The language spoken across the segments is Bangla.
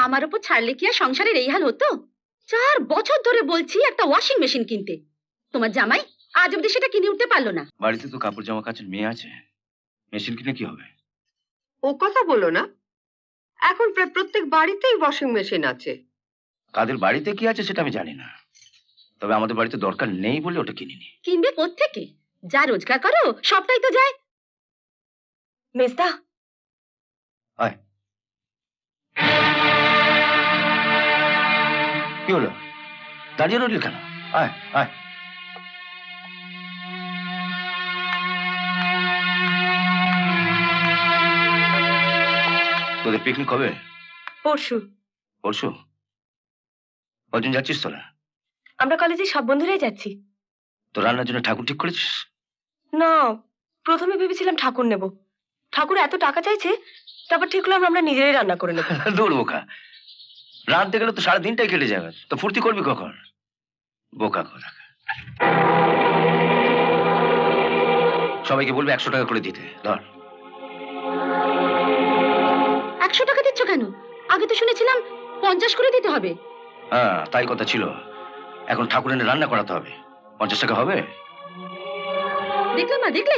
আমার উপর ছাড়লে কি আর সংসারের এই হাল হতো? 4 বছর ধরে বলছি একটা ওয়াশিং মেশিন কিনতে, তোমার জামাই আজ অব্দি সেটা কিনে উঠতে পারলো না। বাড়িতে তো কাপড় জামা কাচের মেয়ে আছে, মেশিন কিনে কি হবে? ও কথা বলো না, এখন প্রায় প্রত্যেক বাড়িতেই ওয়াশিং মেশিন আছে। কাদের বাড়িতে কি আছে সেটা আমি জানি না, তবে আমাদের বাড়িতে দরকার নেই বলে ওটা কিনিনি। কিনবে কোত্থেকে? যা রোজগার করো সবটাই তো যায়। মেজদা, আয়। কি হলো, দাঁড়িয়ে রইলি কেন? আয় আয়। তোদের পিকনিক কবে? পরশু। পরশু? কজন যাচ্ছিস তোরা? আমরা কলেজে সব বন্ধুরাই যাচ্ছি। তো রান্নার জন্য ঠাকুর ঠিক করেছিস? না, প্রথমে ভেবেছিলাম ঠাকুর নেব, ঠাকুর এত টাকা চাইছে, তারপর ঠিক হলাম আমরা নিজেরাই রান্না করে নেব। দৌড় বোকা, রাঁধতে গেলে তো সারা দিনটাই কেটে যাবে, তো ফুর্তি করবি কখন? বোকা কথা। সবাইকে বলবে 100 টাকা করে দিতে। ধর। 100 টাকা দিচ্ছ কেন? আগে তো শুনেছিলাম 50 করে দিতে হবে। হ্যাঁ তাই কথা ছিল, এখন ঠাকুর এনে রান্না করাতে হবে, 50 টাকা হবে? দেখলে মা, দেখলে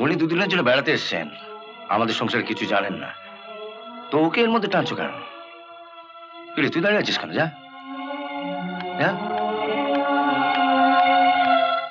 উনি দুদিনের জন্য বেড়াতে এসছেন, আমাদের সংসারে কিছু জানেন না, তো ওকে এর মধ্যে টানছো কেন? তুই দাঁড়িয়ে আছিস কেন? যা যা।